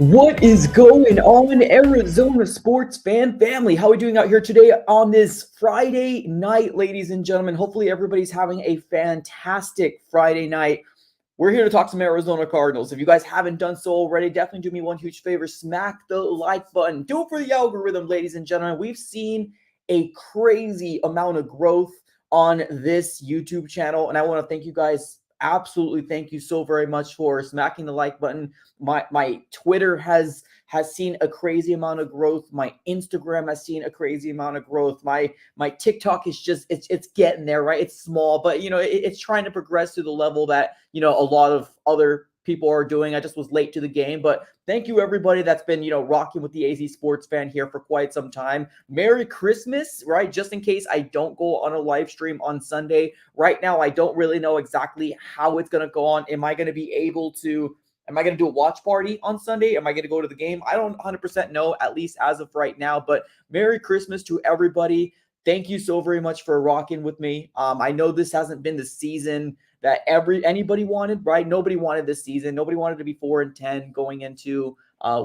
What is going on, Arizona sports fan family? How are we doing out here today on this Friday night, ladies and gentlemen? Hopefully everybody's having a fantastic Friday night. We're here to talk some Arizona Cardinals. If you guys haven't done so already, definitely do me one huge favor. Smack the like button. Do it for the algorithm, ladies and gentlemen. We've seen a crazy amount of growth on this YouTube channel, and I want to thank you guys. Absolutely, thank you so very much for smacking the like button. My Twitter has seen a crazy amount of growth. My Instagram has seen a crazy amount of growth. My TikTok is just it's getting there, right? It's small, but it's trying to progress to the level that a lot of other people are doing. I just was late to the game, but thank you everybody that's been rocking with the AZ Sports Fan here for quite some time. Merry Christmas, right? Just in case I don't go on a live stream on Sunday. Right now, I don't really know exactly how it's going to go on. Am I going to do a watch party on Sunday? Am I going to go to the game? I don't 100% know, at least as of right now, but Merry Christmas to everybody. Thank you so very much for rocking with me. I know this hasn't been the season that anybody wanted, right? Nobody wanted this season. Nobody wanted to be 4-10 going into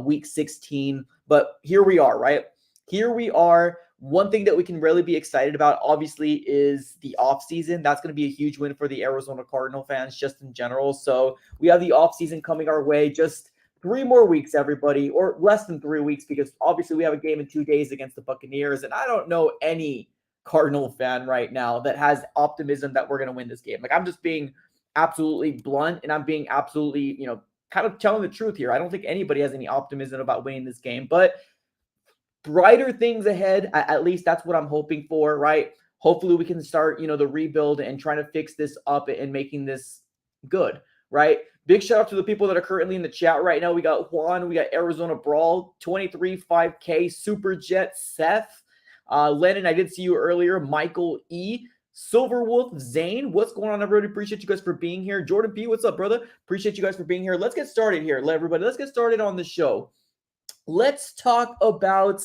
week 16, but here we are, right? Here we are. One thing that we can really be excited about, obviously, is the offseason. That's going to be a huge win for the Arizona Cardinal fans just in general. So we have the offseason coming our way. Just 3 more weeks, everybody, or less than 3 weeks, because obviously we have a game in 2 days against the Buccaneers, and I don't know any Cardinal fan right now that has optimism that we're going to win this game. Like, I'm just being absolutely blunt, and I'm being absolutely, kind of telling the truth here. I don't think anybody has any optimism about winning this game, but brighter things ahead. At least that's what I'm hoping for, right? Hopefully we can start, the rebuild and trying to fix this up and making this good, right? Big shout out to the people that are currently in the chat right now. We got Juan, we got Arizona Brawl, 23 5K, Super Jet, Seth, Lennon, I did see you earlier, Michael E, Silver Wolf, Zane, what's going on, everybody? Appreciate you guys for being here. Jordan P, what's up, brother? Appreciate you guys for being here. Let's get started here, everybody. Let's get started on the show. Let's talk about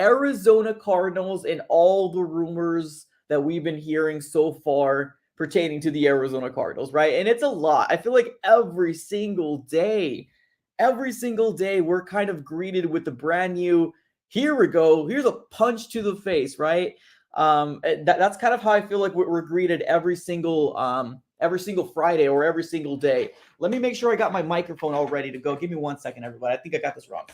Arizona Cardinals and all the rumors that we've been hearing so far pertaining to the Arizona Cardinals, right? And it's a lot. I feel like every single day, we're kind of greeted with the brand new, here we go, here's a punch to the face, right? That's kind of how I feel like we're greeted every single Friday or every single day. Let me make sure I got my microphone all ready to go. Give me 1 second, everybody. I think I got this wrong.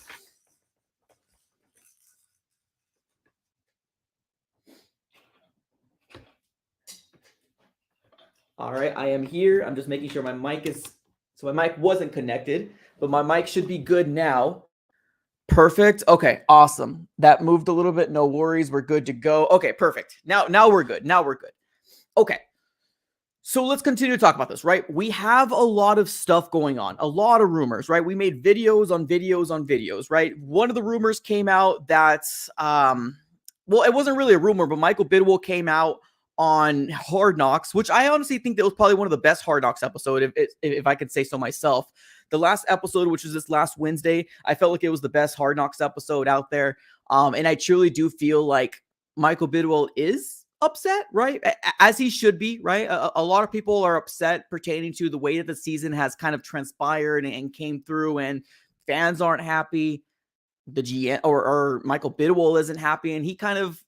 All right, I am here. I'm just making sure my mic wasn't connected, but my mic should be good now. Perfect. Okay, awesome. That moved a little bit. No worries. We're good to go. Okay, perfect. Now we're good. Okay. So let's continue to talk about this, right? We have a lot of stuff going on, a lot of rumors, right? We made videos on videos, right? One of the rumors came out that, well, it wasn't really a rumor, but Michael Bidwell came out on Hard Knocks, which I honestly think that was probably one of the best Hard Knocks episode, if I could say so myself. The last episode, which was this last Wednesday, I felt like it was the best Hard Knocks episode out there. And I truly do feel like Michael Bidwell is upset, right? As he should be, right? A lot of people are upset pertaining to the way that the season has kind of transpired and came through, and fans aren't happy. The GM or Michael Bidwell isn't happy, and he kind of,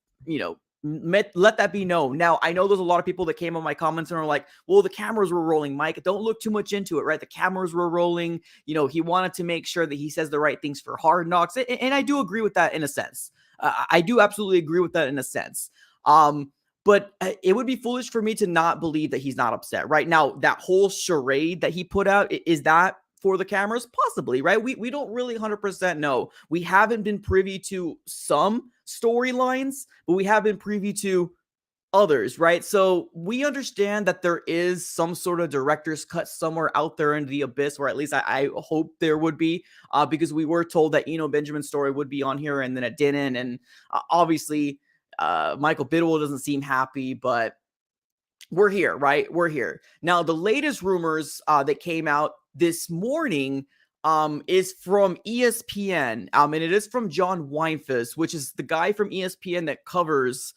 let that be known. Now, I know there's a lot of people that came on my comments and are like, well, the cameras were rolling, Mike. Don't look too much into it, right? The cameras were rolling. He wanted to make sure that he says the right things for Hard Knocks. And I do agree with that in a sense. I do absolutely agree with that in a sense. But it would be foolish for me to not believe that he's not upset. Right now, that whole charade that he put out, is that for the cameras? Possibly, right? We don't really 100% know. We haven't been privy to some storylines, but we have been privy to others, right? So we understand that there is some sort of director's cut somewhere out there in the abyss, or at least I hope there would be, because we were told that Benjamin's story would be on here, and then it didn't. And obviously, Michael Bidwell doesn't seem happy, but we're here, right? We're here. Now, the latest rumors that came out this morning is from ESPN, and it is from John Weinfuss, which is the guy from ESPN that covers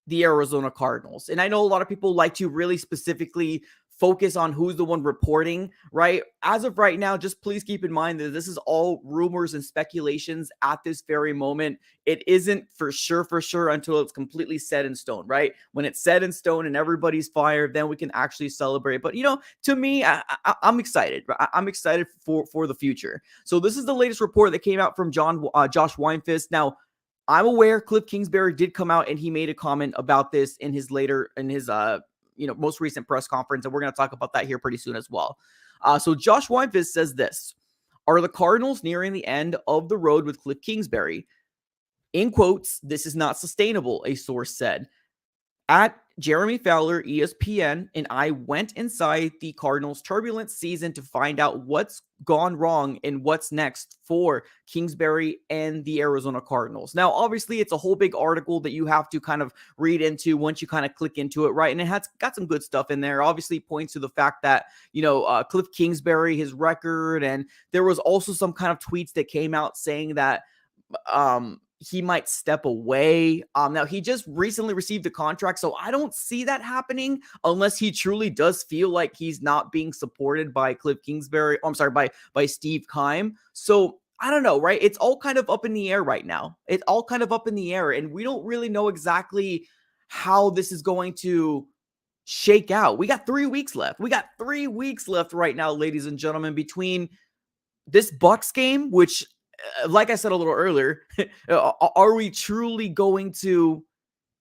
the Arizona Cardinals. And I know a lot of people like to really specifically focus on who's the one reporting, right? As of right now, just please keep in mind that this is all rumors and speculations at this very moment. It isn't for sure until it's completely set in stone, right? When it's set in stone and everybody's fired, then we can actually celebrate. But, to me, I'm excited. I'm excited for the future. So this is the latest report that came out from Josh Weinfist. Now, I'm aware Cliff Kingsbury did come out and he made a comment about this in his most recent press conference, and we're going to talk about that here pretty soon as well. So Josh Weinfist says this: "Are the Cardinals nearing the end of the road with Cliff Kingsbury? In quotes, this is not sustainable," a source said. At Jeremy Fowler, ESPN, and I went inside the Cardinals' turbulent season to find out what's gone wrong and what's next for Kingsbury and the Arizona Cardinals. Now, obviously, it's a whole big article that you have to kind of read into once you kind of click into it, right? And it has got some good stuff in there. Obviously, points to the fact that, Cliff Kingsbury, his record, and there was also some kind of tweets that came out saying that he might step away. Now, he just recently received a contract, so I don't see that happening unless he truly does feel like he's not being supported by Cliff Kingsbury. Oh, I'm sorry, by Steve Keim. So I don't know, right? It's all kind of up in the air right now. It's all kind of up in the air, and we don't really know exactly how this is going to shake out. We got 3 weeks left. We got 3 weeks left right now, ladies and gentlemen, between this Bucks game, which, like I said a little earlier, are we truly going to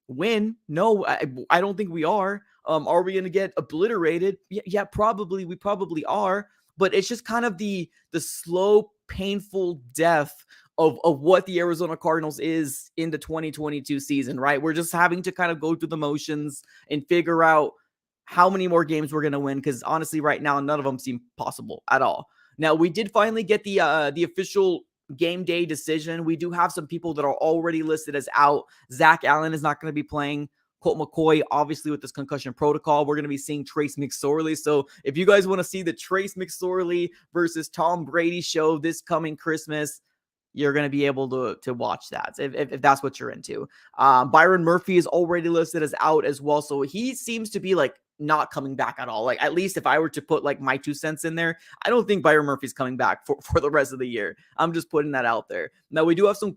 win? No, I don't think we are. Are we going to get obliterated? Yeah, probably. We probably are. But it's just kind of the slow, painful death of what the Arizona Cardinals is in the 2022 season, right? We're just having to kind of go through the motions and figure out how many more games we're going to win, because honestly, right now, none of them seem possible at all. Now, we did finally get the official game day decision. We do have some people that are already listed as out. Zach Allen is not going to be playing. Colt McCoy, obviously, with this concussion protocol. We're going to be seeing Trace McSorley. So if you guys want to see the Trace McSorley versus Tom Brady show this coming Christmas, you're going to be able to watch that if that's what you're into. Byron Murphy is already listed as out as well. So he seems to be like not coming back at all. Like, at least if I were to put like my 2 cents in there, I don't think Byron Murphy's coming back for the rest of the year. I'm just putting that out there. Now, we do have some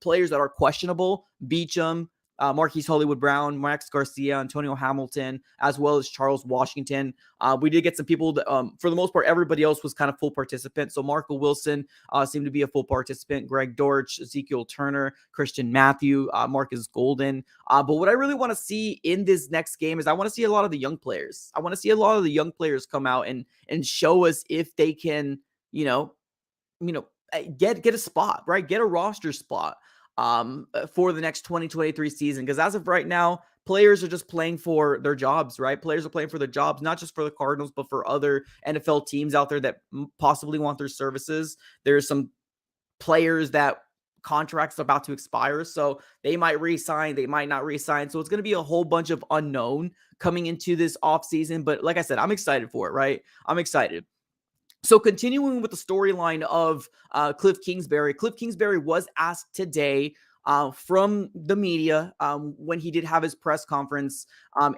players that are questionable. Beecham, Marquise Hollywood Brown, Max Garcia, Antonio Hamilton, as well as Charles Washington. We did get some people that, for the most part, everybody else was kind of full participant. So Marco Wilson seemed to be a full participant. Greg Dortch, Ezekiel Turner, Christian Matthew, Marcus Golden. But what I really want to see in this next game is I want to see a lot of the young players. I want to see a lot of the young players come out and show us if they can, get a spot, right? Get a roster spot for the next 2023 season. Because as of right now, players are just playing for their jobs, right? Players are playing for their jobs, not just for the Cardinals, but for other NFL teams out there that possibly want their services. There's some players that contracts are about to expire, so they might re-sign, they might not re-sign. So it's going to be a whole bunch of unknown coming into this offseason. But like I said, I'm excited for it, right? I'm excited. So continuing with the storyline of Cliff Kingsbury. Cliff Kingsbury was asked today from the media when he did have his press conference.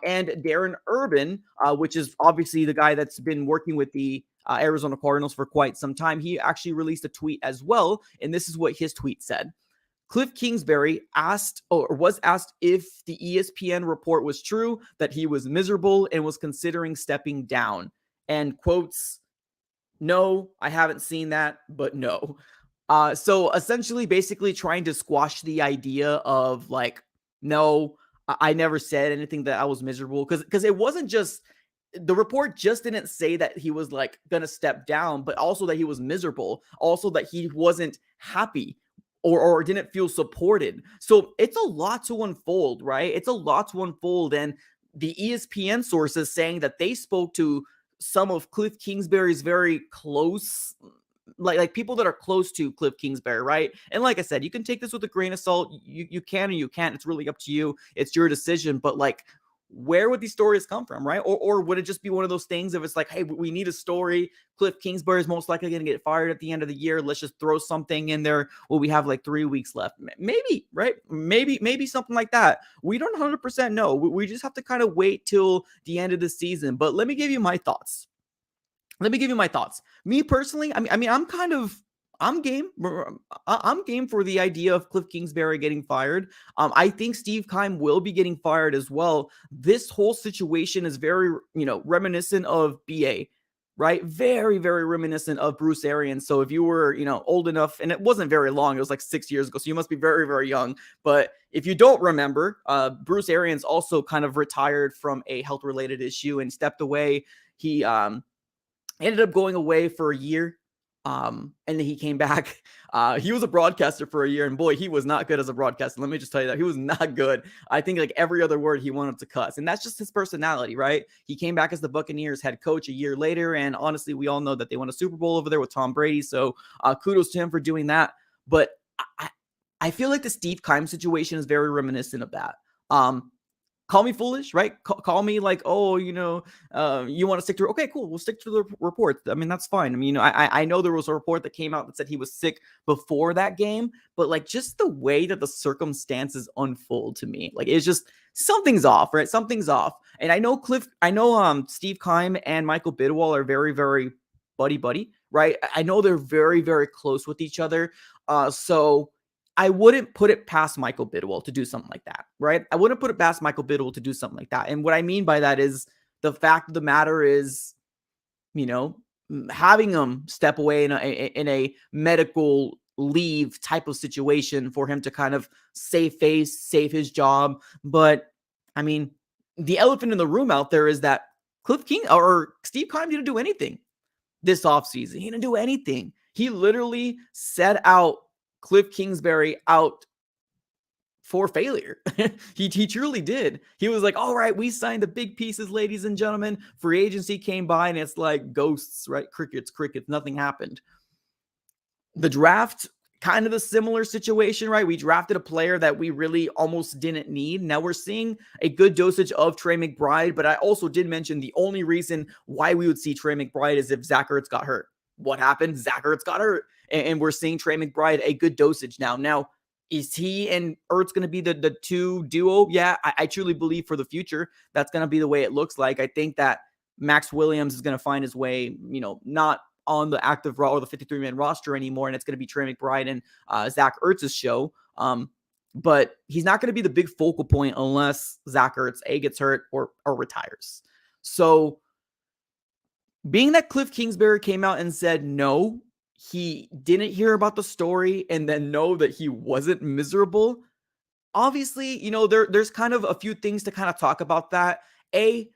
And Darren Urban, which is obviously the guy that's been working with the Arizona Cardinals for quite some time, he actually released a tweet as well. And this is what his tweet said. Cliff Kingsbury was asked if the ESPN report was true, that he was miserable and was considering stepping down. And quotes, "No, I haven't seen that, but no." So essentially, basically trying to squash the idea of like, no, I never said anything that I was miserable. Because it wasn't just, the report just didn't say that he was like going to step down, but also that he was miserable. Also that he wasn't happy or didn't feel supported. So it's a lot to unfold, right? It's a lot to unfold. And the ESPN sources saying that they spoke to some of Cliff Kingsbury's very close, like people that are close to Cliff Kingsbury, right? And like I said, you can take this with a grain of salt. You can or you can't. It's really up to you. It's your decision. But like, where would these stories come from, right? Or would it just be one of those things if it's like, hey, we need a story. Cliff Kingsbury is most likely going to get fired at the end of the year. Let's just throw something in there. Well, we have like 3 weeks left. Maybe, right? Maybe something like that. We don't 100% know. We just have to kind of wait till the end of the season. But let me give you my thoughts. Me personally, I'm game. I'm game for the idea of Cliff Kingsbury getting fired. I think Steve Keim will be getting fired as well. This whole situation is very, reminiscent of BA, right? Very, very reminiscent of Bruce Arians. So if you were, old enough, and it wasn't very long, it was like 6 years ago. So you must be very, very young. But if you don't remember, Bruce Arians also kind of retired from a health-related issue and stepped away. He ended up going away for a year. And then he came back. He was a broadcaster for a year, and boy, he was not good as a broadcaster. Let me just tell you that he was not good. I think like every other word he wanted to cuss, and that's just his personality, right? He came back as the Buccaneers head coach a year later, and honestly, we all know that they won a Super Bowl over there with Tom Brady. So kudos to him for doing that. But I feel like the Steve Keim situation is very reminiscent of that. Call me foolish, right? Call me like, oh, you want to stick to, okay, cool. We'll stick to the report. I mean, that's fine. I mean, I know there was a report that came out that said he was sick before that game, but like just the way that the circumstances unfold to me, like it's just something's off, right? Something's off. And I know Steve Keim and Michael Bidwell are very, very buddy, right? I know they're very, very close with each other. So I wouldn't put it past Michael Bidwell to do something like that, right? I wouldn't put it past Michael Bidwell to do something like that. And what I mean by that is the fact of the matter is, having him step away in a medical leave type of situation for him to kind of save face, save his job. But I mean, the elephant in the room out there is that Cliff King or Steve Keim didn't do anything this offseason. He didn't do anything. He literally set out Cliff Kingsbury out for failure. he truly did. He was like, all right, we signed the big pieces, ladies and gentlemen. Free agency came by and it's like ghosts, right? Crickets, nothing happened. The draft, kind of a similar situation, right? We drafted a player that we really almost didn't need. Now we're seeing a good dosage of Trey McBride, but I also did mention the only reason why we would see Trey McBride is if Zach Ertz got hurt. What happened? Zach Ertz got hurt. And we're seeing Trey McBride a good dosage now. Now, is he and Ertz going to be the two duo? Yeah, I truly believe for the future, that's going to be the way it looks like. I think that Max Williams is going to find his way, not on the active or the 53-man roster anymore, and it's going to be Trey McBride and Zach Ertz's show. But he's not going to be the big focal point unless Zach Ertz gets hurt or retires. So being that Cliff Kingsbury came out and said no, he didn't hear about the story and then know that he wasn't miserable. Obviously, there's kind of a few things to kind of talk about that. I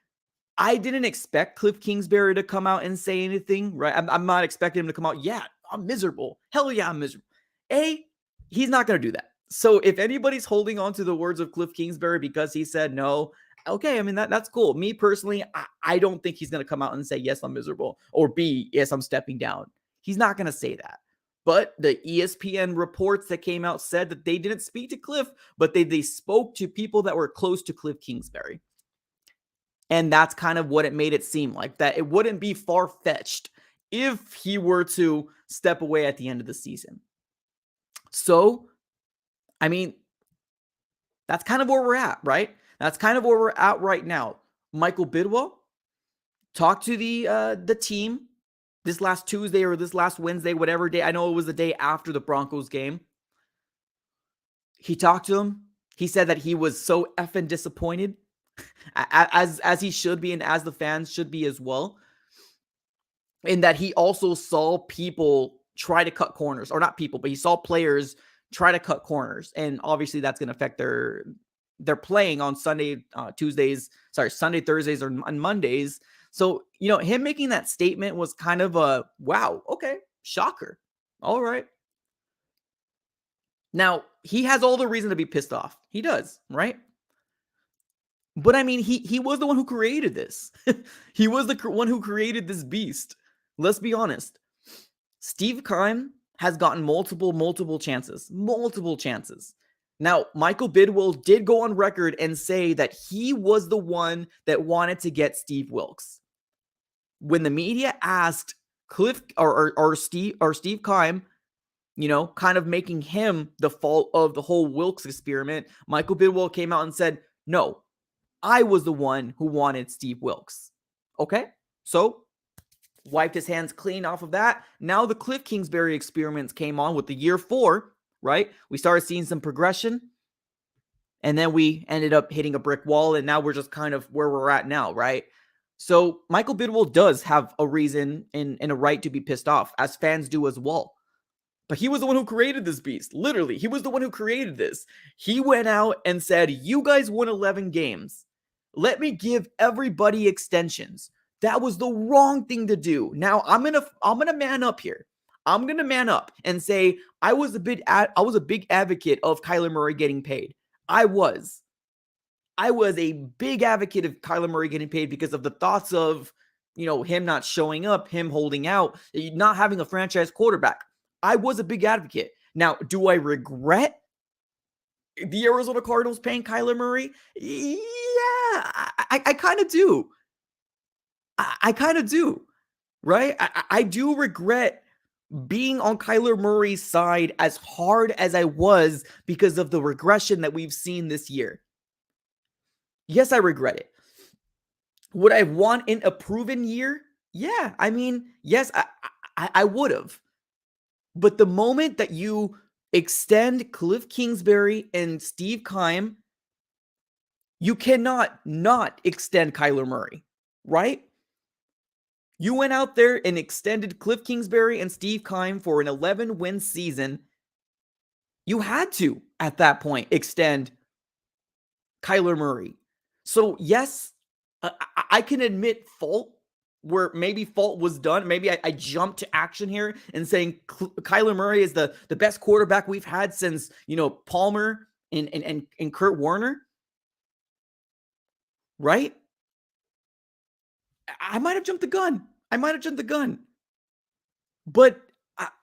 didn't expect Cliff Kingsbury to come out and say anything, right? I'm not expecting him to come out, yeah, I'm miserable. Hell yeah, I'm miserable. He's not going to do that. So if anybody's holding on to the words of Cliff Kingsbury because he said no, okay, I mean, that's cool. Me personally, I don't think he's going to come out and say, yes, I'm miserable, or B, yes, I'm stepping down. He's not going to say that. But the ESPN reports that came out said that they didn't speak to Cliff, but they spoke to people that were close to Cliff Kingsbury. And that's kind of what it made it seem like, that it wouldn't be far-fetched if he were to step away at the end of the season. So, I mean, that's kind of where we're at, right? That's kind of where we're at right now. Michael Bidwell talked to the team this last Tuesday or this last Wednesday, whatever day. I know it was the day after the Broncos game. He talked to him. He said that he was so effing disappointed, as he should be and as the fans should be as well. And that he also saw people try to cut corners, or not people, but he saw players try to cut corners. And obviously that's going to affect their playing on Sunday, Thursdays, or on Mondays. So, him making that statement was kind of a, wow, okay, shocker. All right. Now, he has all the reason to be pissed off. He does, right? But I mean, he was the one who created this. He was the one who created this beast. Let's be honest. Steve Keim has gotten multiple chances. Now, Michael Bidwell did go on record and say that he was the one that wanted to get Steve Wilks. When the media asked Cliff or Steve Keim, kind of making him the fault of the whole Wilks experiment, Michael Bidwell came out and said, no, I was the one who wanted Steve Wilks. Okay, so wiped his hands clean off of that. Now the Cliff Kingsbury experiments came on with the year 4, right? We started seeing some progression, and then we ended up hitting a brick wall, and now we're just kind of where we're at now, right? So Michael Bidwell does have a reason and a right to be pissed off, as fans do as well. But he was the one who created this beast. Literally, he was the one who created this. He went out and said, you guys won 11 games. Let me give everybody extensions. That was the wrong thing to do. Now I'm gonna man up here. I'm gonna man up and say I was a big advocate of Kyler Murray getting paid. I was a big advocate of Kyler Murray getting paid because of the thoughts of, him not showing up, him holding out, not having a franchise quarterback. I was a big advocate. Now, do I regret the Arizona Cardinals paying Kyler Murray? Yeah, I kind of do. I kind of do, right? I do regret being on Kyler Murray's side as hard as I was because of the regression that we've seen this year. Yes, I regret it. Would I want in a proven year? Yeah, I mean, yes, I would have. But the moment that you extend Cliff Kingsbury and Steve Keim, you cannot not extend Kyler Murray, right? You went out there and extended Cliff Kingsbury and Steve Keim for an 11-win season. You had to, at that point, extend Kyler Murray. So, yes, I can admit fault where maybe fault was done. Maybe I jumped to action here and saying Kyler Murray is the best quarterback we've had since, Palmer and Kurt Warner. Right? I might have jumped the gun. But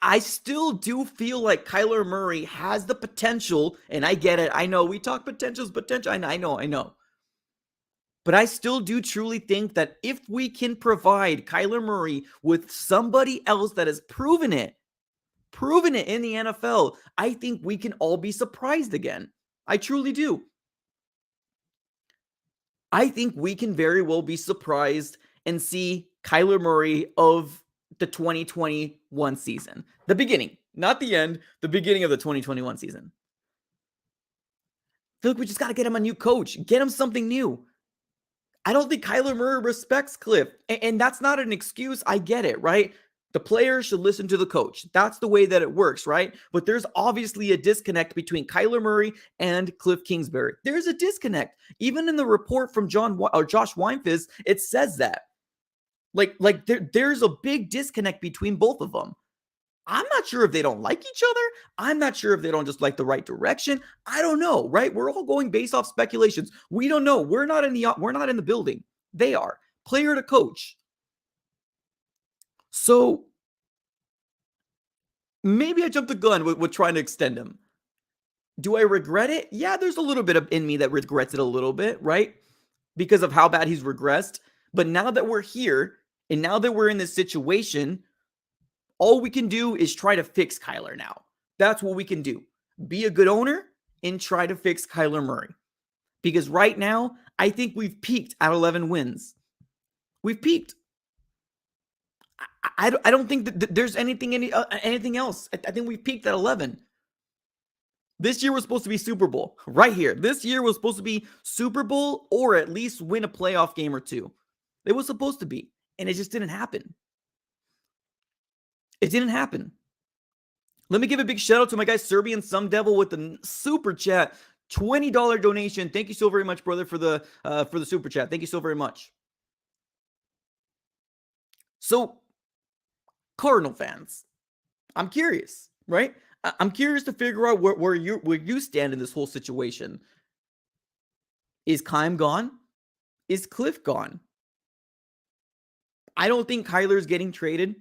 I still do feel like Kyler Murray has the potential, and I get it. I know we talk potential. I know. But I still do truly think that if we can provide Kyler Murray with somebody else that has proven it in the NFL, I think we can all be surprised again. I truly do. I think we can very well be surprised and see Kyler Murray of the 2021 season. The beginning, not the end, the beginning of the 2021 season. I feel like we just got to get him a new coach, get him something new. I don't think Kyler Murray respects Cliff, and that's not an excuse. I get it, right? The player should listen to the coach. That's the way that it works, right? But there's obviously a disconnect between Kyler Murray and Cliff Kingsbury. There's a disconnect. Even in the report from Josh Weinfizz, it says that. There's a big disconnect between both of them. I'm not sure if they don't like each other. I'm not sure if they don't just like the right direction. I don't know, right? We're all going based off speculations. We don't know. We're not in the building. They are. Player to coach. So maybe I jumped the gun with trying to extend him. Do I regret it? Yeah, there's a little bit in me that regrets it a little bit, right? Because of how bad he's regressed. But now that we're here and now that we're in this situation, all we can do is try to fix Kyler now. That's what we can do. Be a good owner and try to fix Kyler Murray. Because right now, I think we've peaked at 11 wins. We've peaked. I don't think that there's anything else. I think we've peaked at 11. This year was supposed to be Super Bowl. Right here. This year was supposed to be Super Bowl or at least win a playoff game or two. It was supposed to be. And it just didn't happen. It didn't happen. Let me give a big shout out to my guy Serbian Some Devil with the super chat, $20 donation. Thank you so very much, brother, for the super chat. Thank you so very much. So, Cardinal fans, I'm curious, right? I'm curious to figure out where you stand in this whole situation. Is Keim gone? Is Cliff gone? I don't think Kyler's getting traded.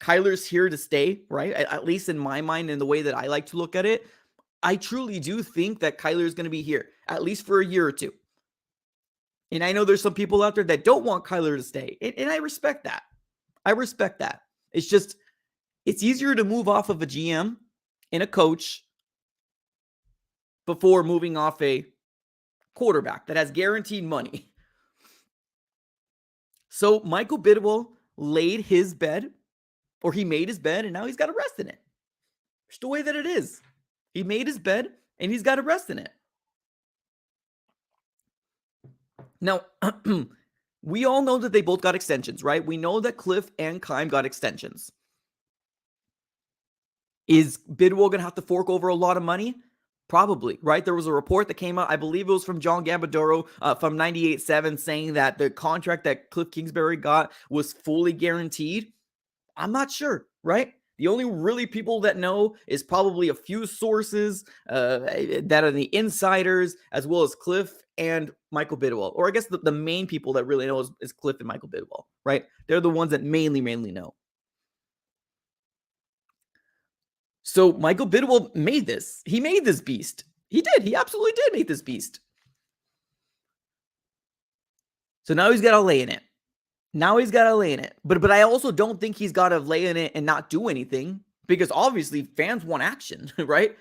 Kyler's here to stay, right? At least in my mind, in the way that I like to look at it. I truly do think that Kyler is going to be here, at least for a year or two. And I know there's some people out there that don't want Kyler to stay. And I respect that. I respect that. It's just, it's easier to move off of a GM and a coach before moving off a quarterback that has guaranteed money. So Michael Bidwell laid his bed, or he made his bed, and now he's got to rest in it. It's the way that it is. He made his bed, and he's got to rest in it. Now, we all know that they both got extensions, right? We know that Cliff and Keim got extensions. Is Bidwell going to have to fork over a lot of money? Probably, right? There was a report that came out, I believe it was from John Gambadoro from 98.7, saying that the contract that Cliff Kingsbury got was fully guaranteed. I'm not sure, right? The only really people that know is probably a few sources that are the insiders, as well as Cliff and Michael Bidwell. Or I guess the main people that really know is Cliff and Michael Bidwell, right? They're the ones that mainly know. So Michael Bidwell made this. He made this beast. He did. He absolutely did make this beast. So now he's got to lay in it. But I also don't think he's got to lay in it and not do anything, because obviously fans want action, right?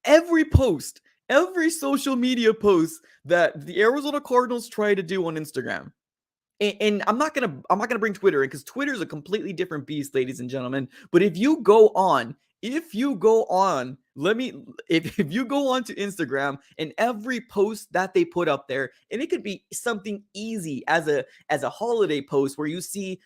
Every post, every social media post that the Arizona Cardinals try to do on Instagram. And I'm not gonna bring Twitter in, because Twitter is a completely different beast, ladies and gentlemen. But if you go on to Instagram, and every post that they put up there, and it could be something easy as a holiday post where you see,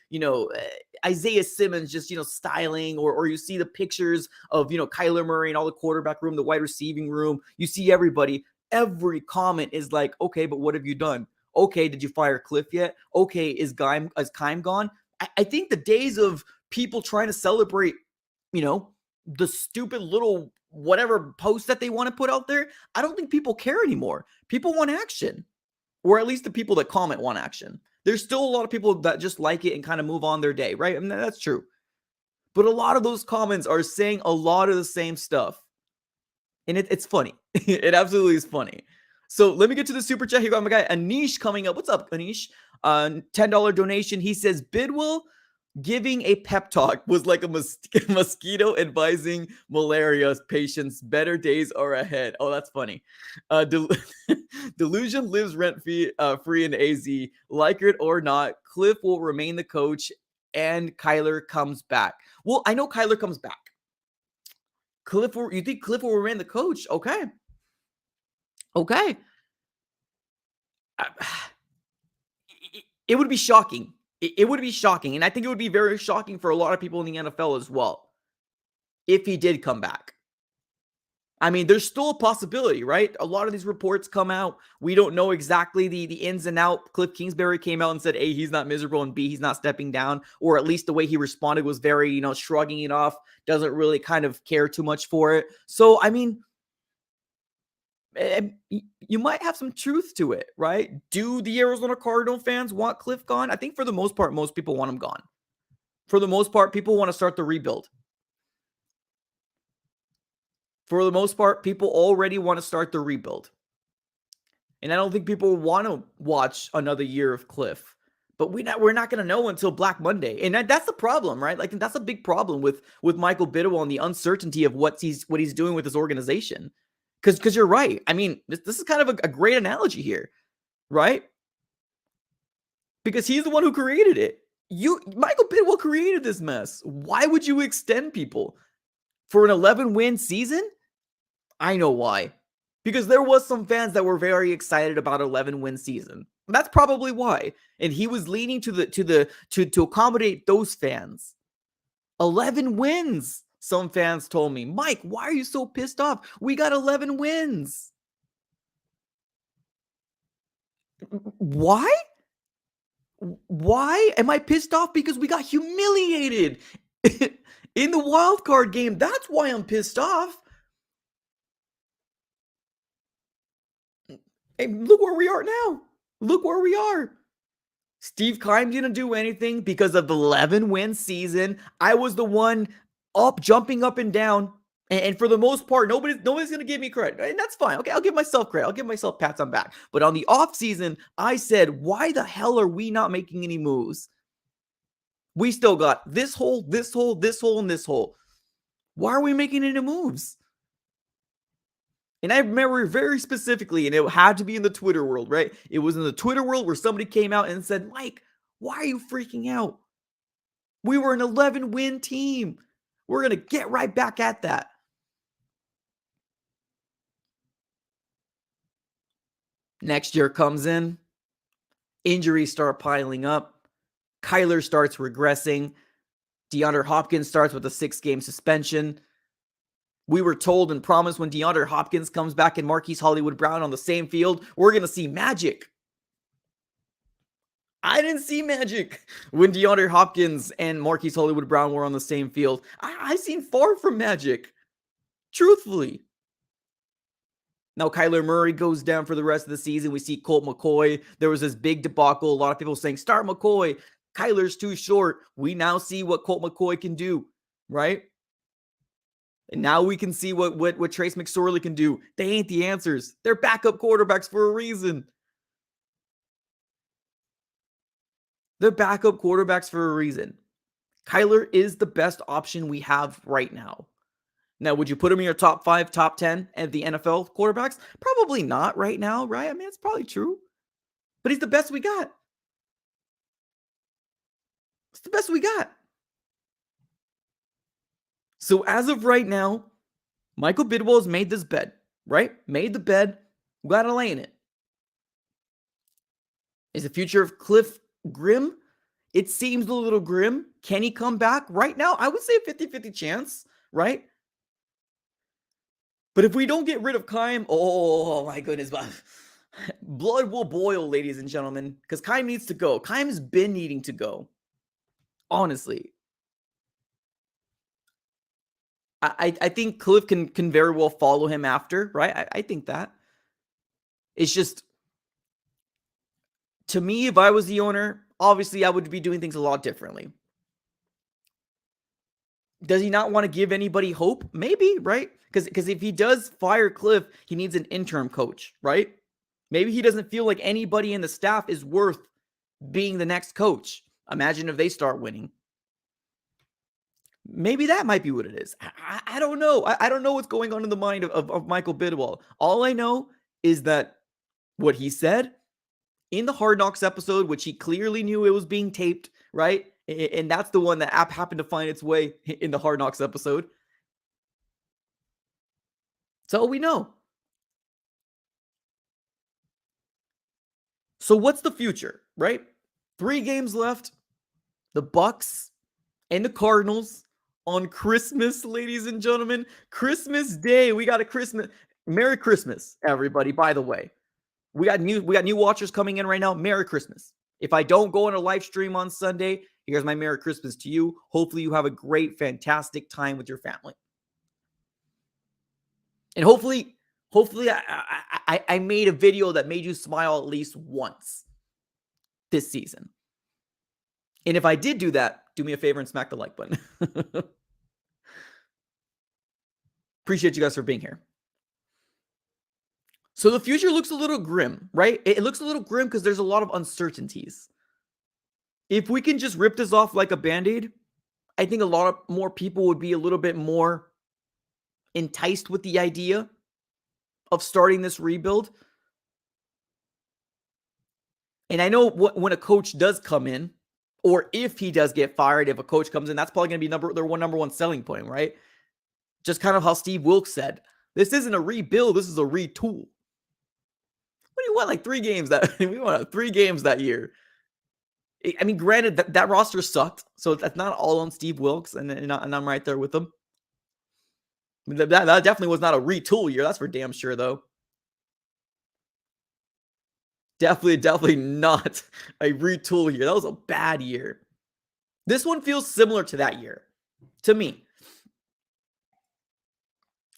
Isaiah Simmons just, styling, or you see the pictures of, Kyler Murray and all the quarterback room, the wide receiving room, you see everybody, every comment is like, okay, but what have you done? Okay, did you fire Cliff yet? Okay, is Keim gone? I think the days of people trying to celebrate, the stupid little whatever posts that they want to put out there, I don't think people care anymore. People want action, or at least the people that comment want action. There's still a lot of people that just like it and kind of move on their day, right? I mean, that's true. But a lot of those comments are saying a lot of the same stuff. And it's funny. It absolutely is funny. So let me get to the super chat. Here got my guy Anish coming up. What's up, Anish? $10 donation. He says Bidwell giving a pep talk was like a mosquito advising malaria patients better days are ahead. Oh, that's funny. Delusion lives rent free in AZ. Like it or not, Cliff will remain the coach and Kyler comes back. Well, I know Kyler comes back. You think Cliff will remain the coach? Okay. It would be shocking. It would be shocking. And I think it would be very shocking for a lot of people in the NFL as well, if he did come back. I mean, there's still a possibility, right? A lot of these reports come out. We don't know exactly the ins and outs. Cliff Kingsbury came out and said, A, he's not miserable, and B, he's not stepping down. Or at least the way he responded was very, shrugging it off. Doesn't really kind of care too much for it. So, I mean, you might have some truth to it, right? Do the Arizona Cardinal fans want Cliff gone? I think for the most part, most people want him gone. For the most part, people want to start the rebuild. For the most part, people already want to start the rebuild. And I don't think people want to watch another year of Cliff. But we're not going to know until Black Monday. And that's the problem, right? Like, that's a big problem with Michael Bidwell and the uncertainty of what he's doing with his organization. Because you're right. I mean, this is kind of a great analogy here, right? Because he's the one who created it. Michael Bidwell created this mess. Why would you extend people for an 11-win season? I know why. Because there was some fans that were very excited about 11-win season. That's probably why. And he was leaning to accommodate those fans. 11 wins. Some fans told me, Mike, why are you so pissed off? We got 11 wins. Why? Why am I pissed off? Because we got humiliated in the wild card game. That's why I'm pissed off. Hey, look where we are now. Look where we are. Steve Keim didn't do anything because of the 11-win season. I was the one jumping up and down And for the most part, nobody's going to give me credit. And that's fine. Okay, I'll give myself credit. I'll give myself pats on back. But on the offseason, I said, why the hell are we not making any moves? We still got this hole, this hole, this hole, and this hole. Why are we making any moves? And I remember very specifically, and it had to be in the Twitter world, right? It was in the Twitter world where somebody came out and said, Mike, why are you freaking out? We were an 11-win team. We're going to get right back at that. Next year comes in. Injuries start piling up. Kyler starts regressing. DeAndre Hopkins starts with a 6-game suspension. We were told and promised when DeAndre Hopkins comes back and Marquise Hollywood Brown on the same field, we're going to see magic. I didn't see magic when DeAndre Hopkins and Marquise Hollywood Brown were on the same field. I seen far from magic, truthfully. Now Kyler Murray goes down for the rest of the season. We see Colt McCoy. There was this big debacle. A lot of people saying, start McCoy. Kyler's too short. We now see what Colt McCoy can do, right? And now we can see what Trace McSorley can do. They ain't the answers. They're backup quarterbacks for a reason. They're backup quarterbacks for a reason. Kyler is the best option we have right now. Now, would you put him in your top 5, top 10 of the NFL quarterbacks? Probably not right now, right? I mean, it's probably true. But he's the best we got. It's the best we got. So as of right now, Michael Bidwell has made this bed, right? Made the bed. We got to lay in it. Is the future of Cliff grim? It seems a little grim. Can he come back? Right now, I would say a 50-50 chance, right? But if we don't get rid of Keim, oh my goodness, blood will boil, ladies and gentlemen, because Keim needs to go. Keim's been needing to go, honestly. I think Cliff can very well follow him after, right? I think that. It's just, to me, if I was the owner, obviously I would be doing things a lot differently. Does he not want to give anybody hope? Maybe, right? Because if he does fire Cliff, he needs an interim coach, right? Maybe he doesn't feel like anybody in the staff is worth being the next coach. Imagine if they start winning. Maybe that might be what it is. I don't know. I don't know what's going on in the mind of Michael Bidwell. All I know is that what he said in the Hard Knocks episode, which he clearly knew it was being taped, right? And that's the one that app happened to find its way in the Hard Knocks episode. So we know. So what's the future, right? 3 games left. The Bucs and the Cardinals on Christmas, ladies and gentlemen. Christmas Day. We got a Christmas. Merry Christmas, everybody, by the way. We got new watchers coming in right now. Merry Christmas. If I don't go on a live stream on Sunday, here's my Merry Christmas to you. Hopefully you have a great, fantastic time with your family. And hopefully I made a video that made you smile at least once this season. And if I did do that, do me a favor and smack the like button. Appreciate you guys for being here. So the future looks a little grim, right? It looks a little grim because there's a lot of uncertainties. If we can just rip this off like a Band-Aid, I think a lot of more people would be a little bit more enticed with the idea of starting this rebuild. And I know when a coach does come in, or if he does get fired, if a coach comes in, that's probably going to be their number one selling point, right? Just kind of how Steve Wilkes said, this isn't a rebuild, this is a retool. What do you want? Like 3 games we won 3 games that year. I mean, granted, that roster sucked, so that's not all on Steve Wilkes, and I'm right there with him. That definitely was not a retool year. That's for damn sure, though. Definitely not a retool year. That was a bad year. This one feels similar to that year, to me.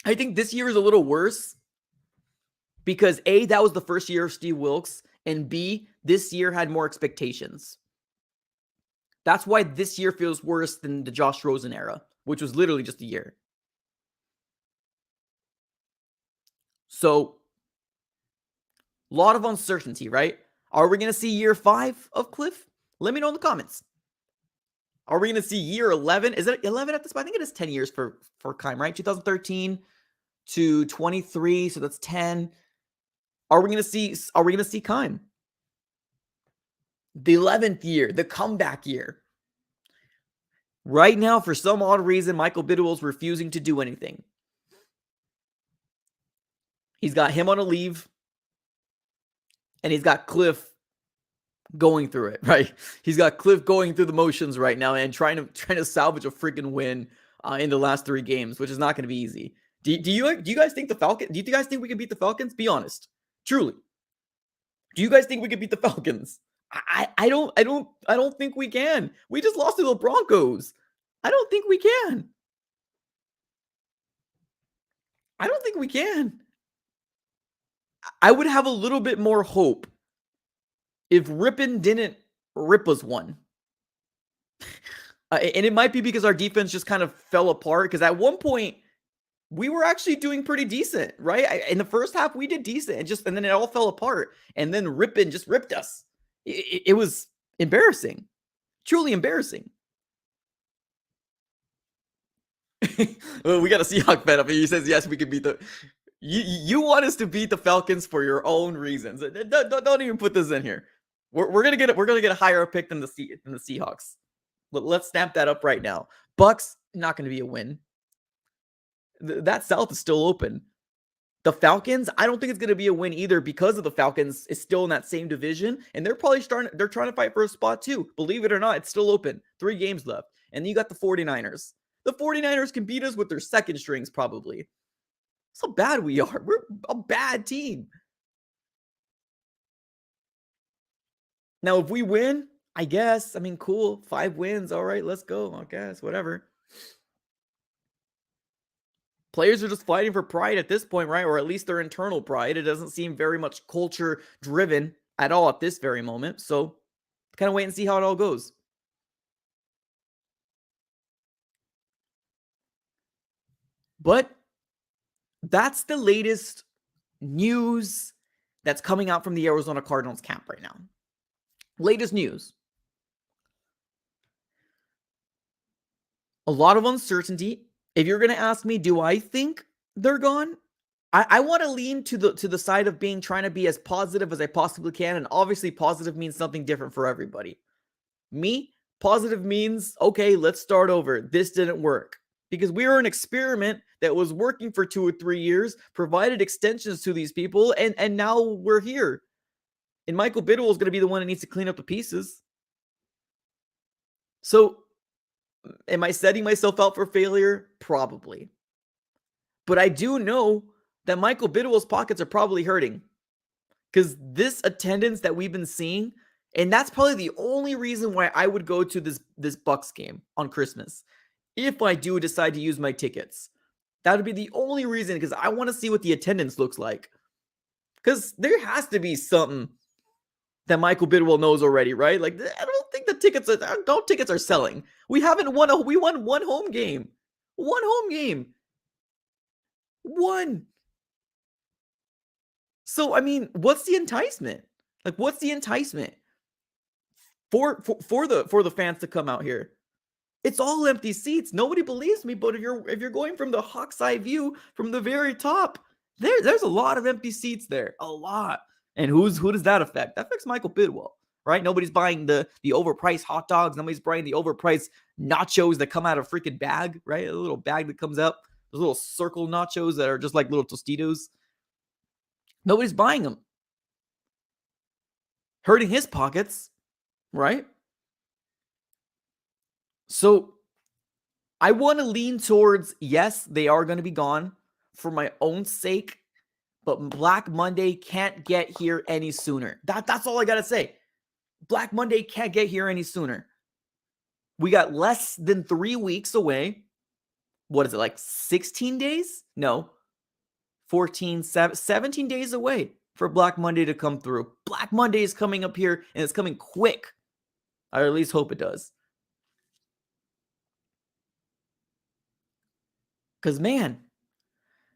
I think this year is a little worse because A, that was the first year of Steve Wilkes, and B, this year had more expectations. That's why this year feels worse than the Josh Rosen era, which was literally just a year. So, a lot of uncertainty, right? Are we going to see year 5 of Cliff? Let me know in the comments. Are we going to see year 11? Is it 11 at this point? I think it is 10 years for Keim, right? 2013 to 23, so that's 10. Are we going to see Keim? The 11th year, the comeback year. Right now, for some odd reason, Michael Bidwell's refusing to do anything. He's got him on a leave, and he's got Cliff going through it, right? He's got Cliff going through the motions right now and trying to salvage a freaking win in the last 3 games, which is not going to be easy. Do you guys think do you guys think we can beat the Falcons? Be honest, truly. Do you guys think we can beat the Falcons? I don't think we can. We just lost to the Broncos. I don't think we can. I don't think we can. I would have a little bit more hope if Rippon didn't rip us one. And it might be because our defense just kind of fell apart. Because at one point, we were actually doing pretty decent, right? In the first half, we did decent. And then it all fell apart. And then Rippon just ripped us. It was embarrassing. Truly embarrassing. Well, we got a Seahawk fan up here. He says, yes, we can beat the... You want us to beat the Falcons for your own reasons. Don't even put this in here. We're gonna get a higher pick than the Seahawks. Let's stamp that up right now. Bucks, not going to be a win. That South is still open. The Falcons, I don't think it's going to be a win either because of the Falcons is still in that same division, and they're trying to fight for a spot too. Believe it or not, it's still open. 3 games left. And then you got the 49ers. The 49ers can beat us with their second strings probably. That's how bad we are. We're a bad team. Now, if we win, I guess, I mean, cool. 5 wins. All right, let's go. I guess, whatever. Players are just fighting for pride at this point, right? Or at least their internal pride. It doesn't seem very much culture driven at all at this very moment. So kind of wait and see how it all goes. But that's the latest news that's coming out from the Arizona Cardinals camp right now. Latest news. A lot of uncertainty. If you're going to ask me, do I think they're gone? I want to lean to the side of trying to be as positive as I possibly can. And obviously positive means something different for everybody. Me, positive means, okay, let's start over. This didn't work. Because we were an experiment that was working for 2 or 3 years, provided extensions to these people, and now we're here. And Michael Bidwell is going to be the one that needs to clean up the pieces. So, am I setting myself out for failure? Probably. But I do know that Michael Bidwell's pockets are probably hurting. Because this attendance that we've been seeing, and that's probably the only reason why I would go to this Bucks game on Christmas. If I do decide to use my tickets. That would be the only reason, because I want to see what the attendance looks like. Because there has to be something that Michael Bidwell knows already, right? Like, I don't think tickets are selling. We won one home game. One home game. One. So, I mean, what's the enticement? Like, what's the enticement for the fans to come out here? It's all empty seats. Nobody believes me, but if you're going from the Hawk's Eye view from the very top, there's a lot of empty seats there. A lot. And who does that affect? That affects Michael Bidwell, right? Nobody's buying the overpriced hot dogs. Nobody's buying the overpriced nachos that come out of a freaking bag, right? A little bag that comes up. Those little circle nachos that are just like little Tostitos. Nobody's buying them. Hurting his pockets, right? So I want to lean towards, yes, they are going to be gone for my own sake, but Black Monday can't get here any sooner. That's all I got to say. Black Monday can't get here any sooner. We got less than 3 weeks away. What is it, like 16 days? No. 17 days away for Black Monday to come through. Black Monday is coming up here, and it's coming quick. I at least hope it does. Because, man,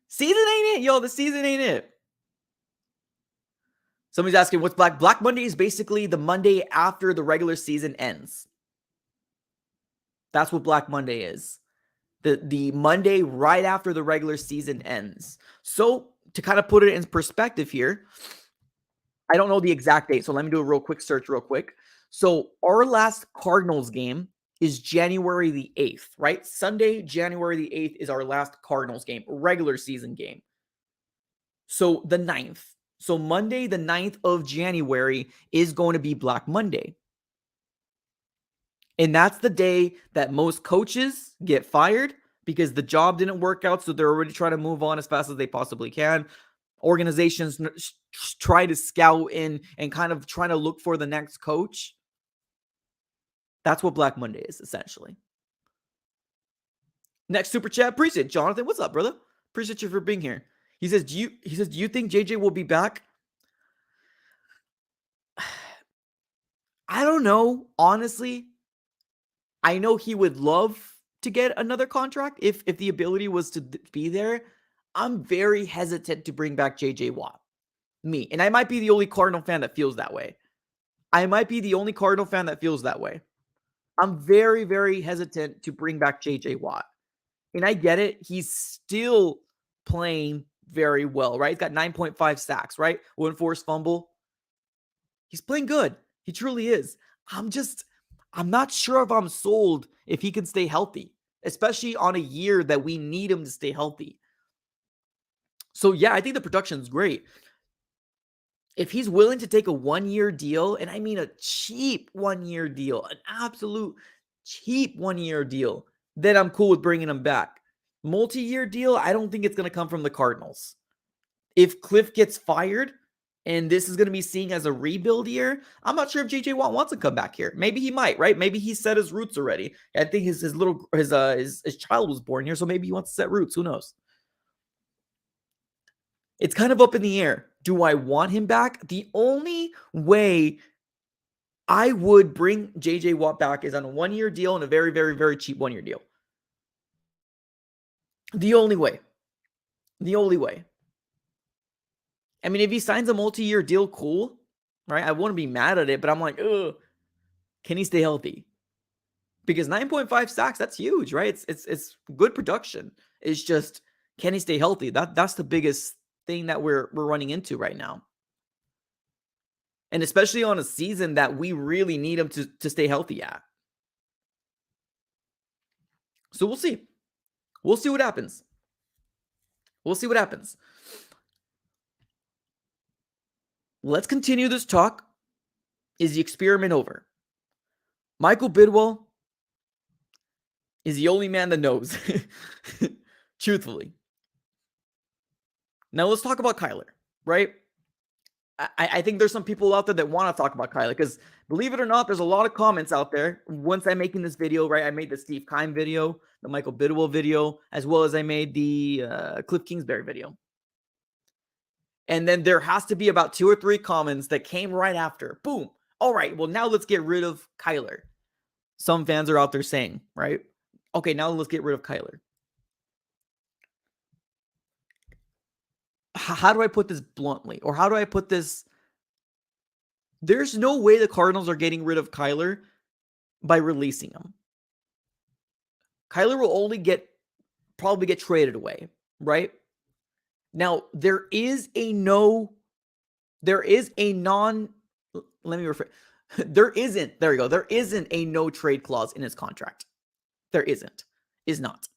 season ain't it, yo. The season ain't it. Somebody's asking, what's Black? Black Monday is basically the Monday after the regular season ends. That's what Black Monday is. The Monday right after the regular season ends. So to kind of put it in perspective here, I don't know the exact date, so let me do a real quick search real quick. So our last Cardinals game is January the 8th, right? Sunday, January the 8th is our last Cardinals game, regular season game. So the 9th. So Monday, the 9th of January is going to be Black Monday. And that's the day that most coaches get fired because the job didn't work out. So they're already trying to move on as fast as they possibly can. Organizations try to scout in and kind of trying to look for the next coach. That's what Black Monday is, essentially. Next super chat, appreciate it. Jonathan, what's up, brother? Appreciate you for being here. He says, do you think JJ will be back? I don't know. Honestly, I know he would love to get another contract if the ability was to be there. I'm very hesitant to bring back JJ Watt. Me. And I might be the only Cardinal fan that feels that way. I'm very, very hesitant to bring back JJ Watt. And I get it. He's still playing very well, right? He's got 9.5 sacks, right? One forced fumble. He's playing good. He truly is. I'm not sure if I'm sold if he can stay healthy, especially on a year that we need him to stay healthy. So yeah, I think the production's great. If he's willing to take a 1-year deal, and I mean a cheap 1-year deal, an absolute cheap 1-year deal, then I'm cool with bringing him back. Multi-year deal, I don't think it's going to come from the Cardinals. If Cliff gets fired and this is going to be seen as a rebuild year, I'm not sure if JJ Watt wants to come back here. Maybe he might, right? Maybe he set his roots already. I think his child was born here, so maybe he wants to set roots. Who knows? It's kind of up in the air. Do I want him back? The only way I would bring JJ Watt back is on a 1-year deal and a very, very, very cheap 1-year deal. The only way. I mean, if he signs a multi-year deal, cool, right? I wouldn't be mad at it, but I'm like, ugh, can he stay healthy? Because 9.5 sacks, that's huge, right? It's good production. It's just, can he stay healthy? That's the biggest thing that we're running into right now. And especially on a season that we really need him to stay healthy at. So we'll see. We'll see what happens. Let's continue this talk. Is the experiment over? Michael Bidwell is the only man that knows. Truthfully. Now let's talk about Kyler, right? I think there's some people out there that want to talk about Kyler because believe it or not, there's a lot of comments out there. Once I'm making this video, right? I made the Steve Keim video, the Michael Bidwell video, as well as I made the Cliff Kingsbury video. And then there has to be about 2 or 3 comments that came right after. Boom. All right, well, now let's get rid of Kyler. Some fans are out there saying, right? Okay, now let's get rid of Kyler. How do I put this bluntly? Or how do I put this? There's no way the Cardinals are getting rid of Kyler by releasing him. Kyler will only probably get traded away, right? Now, there isn't a no trade clause in his contract. Is not.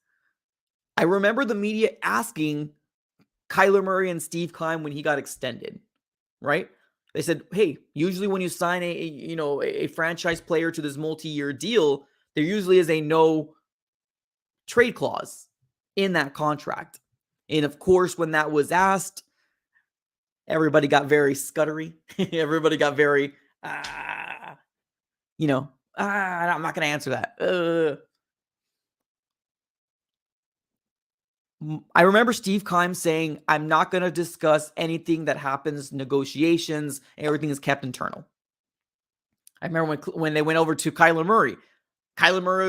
I remember the media asking Kyler Murray and Steve Keim when he got extended, right? They said, hey, usually when you sign a franchise player to this multi-year deal, there usually is a no trade clause in that contract. And of course, when that was asked, everybody got very scuttery. Everybody got very, I'm not going to answer that. I remember Steve Keim saying, I'm not going to discuss anything that happens, negotiations, everything is kept internal. I remember when they went over to Kyler Murray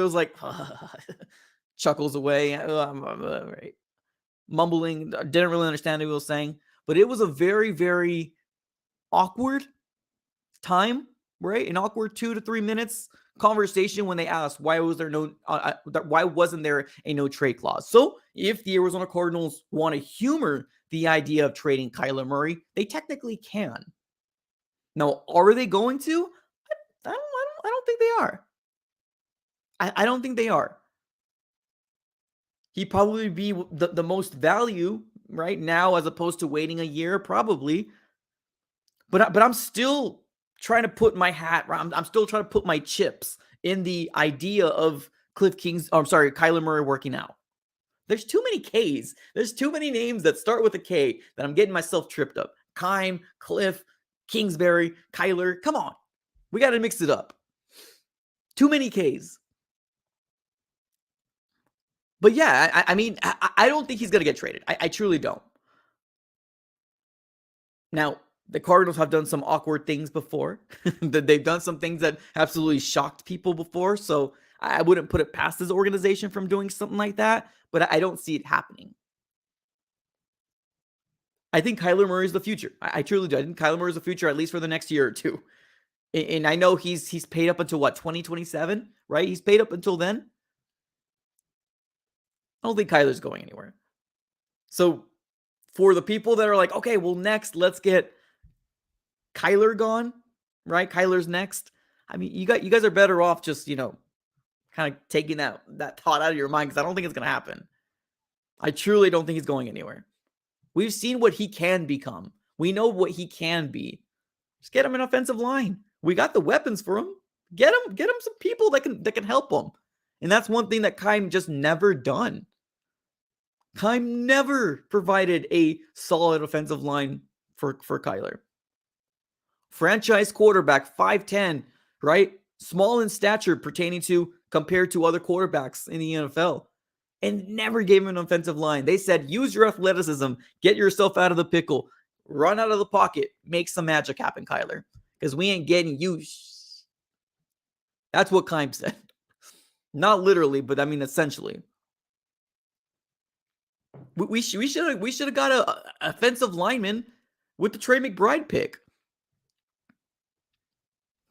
was like, chuckles away, right? Mumbling, didn't really understand what he was saying. But it was a very, very awkward time, right? An awkward 2 to 3 minutes conversation when they asked why wasn't there a no trade clause. So if the Arizona Cardinals want to humor the idea of trading Kyler Murray, they technically can. Now, are they going to? I don't think they are. I don't think they are. He'd probably be the most value right now as opposed to waiting a year, probably. But I'm still trying to put my hat. I'm still trying to put my chips in the idea of Kyler Murray working out. There's too many Ks. There's too many names that start with a K that I'm getting myself tripped up. Keim, Cliff, Kingsbury, Kyler. Come on. We got to mix it up. Too many Ks. But yeah, I mean, I don't think he's going to get traded. I truly don't. Now, the Cardinals have done some awkward things before. They've done some things that absolutely shocked people before. So I wouldn't put it past this organization from doing something like that. But I don't see it happening. I think Kyler Murray is the future. I truly do. I think Kyler Murray is the future, at least for the next year or two. And I know he's paid up until 2027, right? He's paid up until then. I don't think Kyler's going anywhere. So for the people that are like, okay, well, next, let's get Kyler gone, right? Kyler's next. I mean, you guys are better off just, kind of taking that thought out of your mind, because I don't think it's going to happen. I truly don't think he's going anywhere. We've seen what he can become. We know what he can be. Just get him an offensive line. We got the weapons for him. Get him some people that can help him. And that's one thing that Keim just never done. Keim never provided a solid offensive line for Kyler. Franchise quarterback, 5'10", right? Small in stature compared to other quarterbacks in the NFL. And never gave him an offensive line. They said, use your athleticism, get yourself out of the pickle, run out of the pocket, make some magic happen, Kyler. Because we ain't getting you. That's what Keim said. Not literally, but I mean essentially. We should have got a offensive lineman with the Trey McBride pick.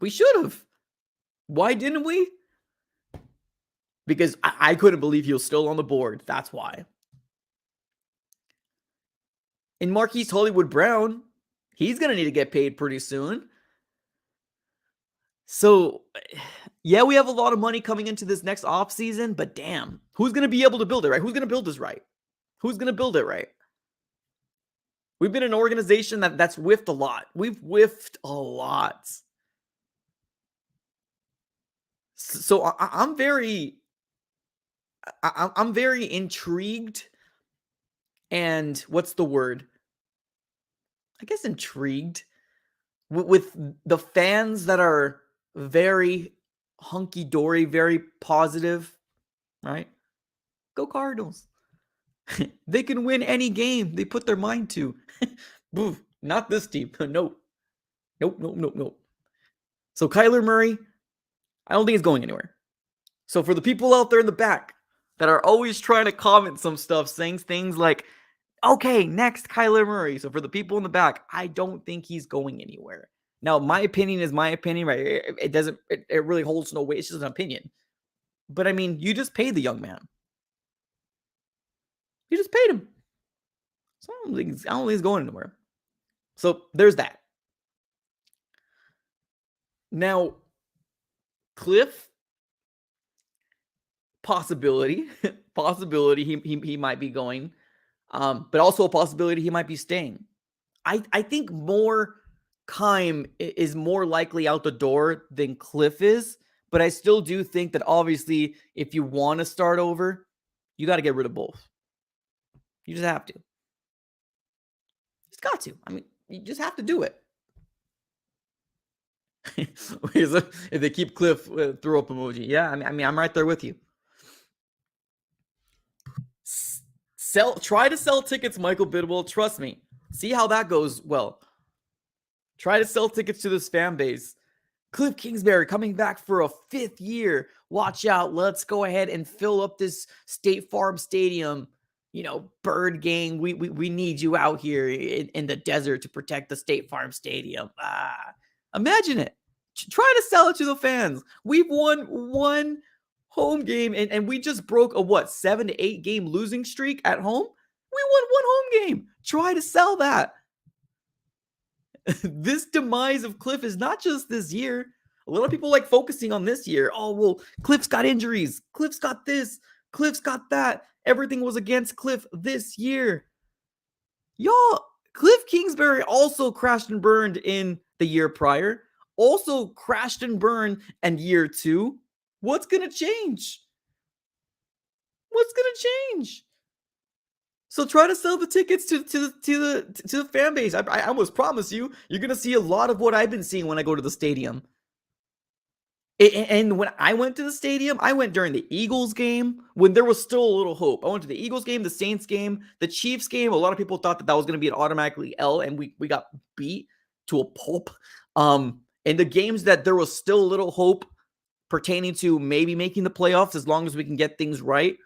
We should have. Why didn't we? Because I couldn't believe he was still on the board. That's why. And Marquise Hollywood-Brown, he's going to need to get paid pretty soon. So, yeah, we have a lot of money coming into this next offseason, but damn, who's going to be able to build it, right? Who's going to build this right? Who's going to build it right? We've been an organization that's whiffed a lot. We've whiffed a lot. So I'm very intrigued, and what's the word? I guess intrigued with the fans that are very hunky-dory, very positive, right? Go Cardinals. They can win any game they put their mind to. Not this team. Nope. So Kyler Murray, I don't think he's going anywhere. So for the people out there in the back that are always trying to comment some stuff, saying things like, okay, next Kyler Murray. So for the people in the back, I don't think he's going anywhere. Now, my opinion is my opinion, right? It really holds no weight. It's just an opinion. But I mean, you just paid the young man. You just paid him. So I don't think he's going anywhere. So there's that. Now, Cliff, possibility he might be going, but also a possibility he might be staying. I think more Keim is more likely out the door than Cliff is, but I still do think that obviously if you want to start over, you got to get rid of both. You just have to. Just got to. I mean, you just have to do it. If they keep Cliff, throw up emoji. Yeah, I mean, I'm right there with you. Try to sell tickets, Michael Bidwell. Trust me. See how that goes well. Try to sell tickets to this fan base. Cliff Kingsbury coming back for a 5th year. Watch out. Let's go ahead and fill up this State Farm Stadium. Bird gang, we need you out here in the desert to protect the State Farm Stadium. Imagine it. Try to sell it to the fans. We've won one home game, and we just broke a 7 to 8 game losing streak at home. We won one home game. Try to sell that. This demise of Cliff is not just this year. A lot of people like focusing on this year. Oh, well, Cliff's got injuries. Cliff's got this. Cliff's got that. Everything was against Cliff this year. Y'all, Cliff Kingsbury also crashed and burned in the year prior. Also crashed and burned in year 2. What's going to change? What's going to change? So try to sell the tickets to the fan base. I almost promise you, you're going to see a lot of what I've been seeing when I go to the stadium. And when I went to the stadium, I went during the Eagles game when there was still a little hope. I went to the Eagles game, the Saints game, the Chiefs game. A lot of people thought that was going to be an automatically L, and we got beat to a pulp. In the games that there was still a little hope pertaining to maybe making the playoffs as long as we can get things right,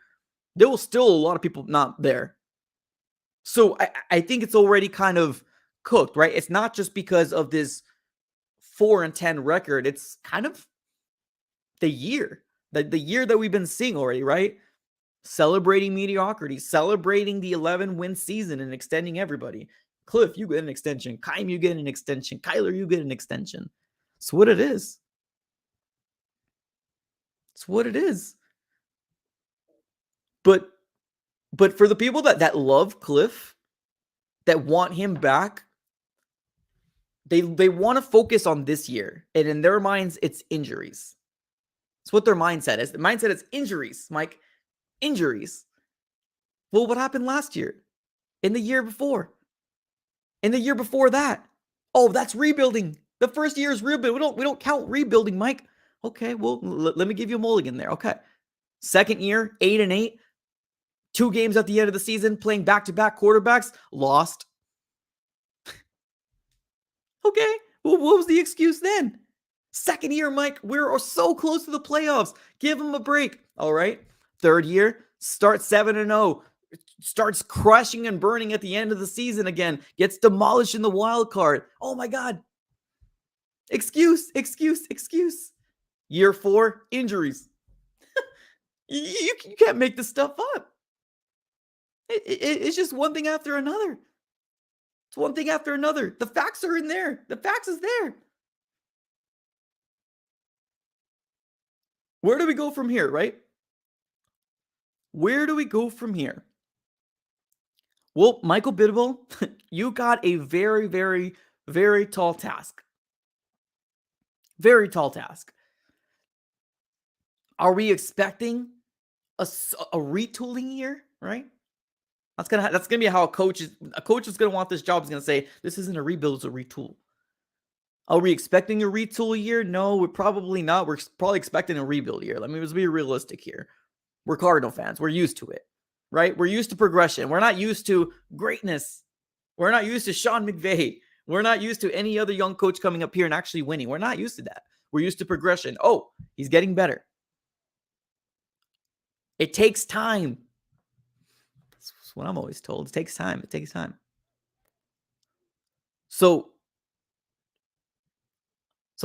there was still a lot of people not there. So I think it's already kind of cooked, right? It's not just because of this 4-10 record. It's kind of the year that we've been seeing already, right? Celebrating mediocrity, celebrating the 11-win season and extending everybody. Cliff, you get an extension. Keim, you get an extension. Kyler, you get an extension. It's what it is. It's what it is. But for the people that love Cliff, that want him back, they want to focus on this year. And in their minds, it's injuries. It's what their mindset is. The mindset is injuries, Mike. Injuries. Well, what happened last year? In the year before? In the year before that? Oh, that's rebuilding. The first year is rebuilding. We don't count rebuilding, Mike. Okay, well, let me give you a mulligan there. Okay. Second year, 8-8. 2 games at the end of the season, playing back-to-back quarterbacks, lost. Okay, well, what was the excuse then? Second year, Mike, we're so close to the playoffs. Give him a break. All right. Third year, starts 7-0. Starts crushing and burning at the end of the season again. Gets demolished in the wild card. Oh my God. Excuse. Year 4, injuries. you can't make this stuff up. It's just one thing after another. It's one thing after another. The facts are in there. The facts is there. Where do we go from here, right? Where do we go from here? Well, Michael Bidwell, you got a very, very, very tall task. Very tall task. Are we expecting a retooling year, right? That's gonna be how a coach is gonna want this job. Is gonna say this isn't a rebuild, it's a retool. Are we expecting a retool year? No, we're probably not. We're probably expecting a rebuild year. Let's be realistic here. We're Cardinal fans. We're used to it, right? We're used to progression. We're not used to greatness. We're not used to Sean McVay. We're not used to any other young coach coming up here and actually winning. We're not used to that. We're used to progression. Oh, he's getting better. It takes time. That's what I'm always told. It takes time. It takes time. So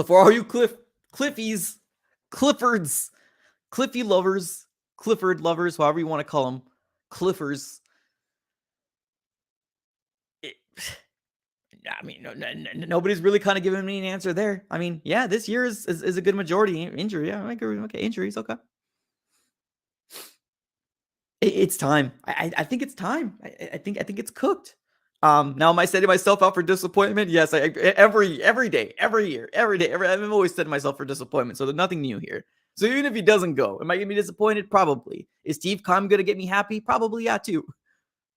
for all you Cliffies, Cliffords, Cliffy lovers, Clifford lovers, however you want to call them, Cliffers. Nobody's really kind of giving me an answer there. I mean, yeah, this year is a good majority injury. Yeah, okay, injuries, okay. It's time. I think it's time. I think it's cooked. Now, am I setting myself up for disappointment? Yes, every day, every year, every day. I've always set myself for disappointment, so there's nothing new here. So even if he doesn't go, am I going to be disappointed? Probably. Is Steve Keim going to get me happy? Probably, yeah, too.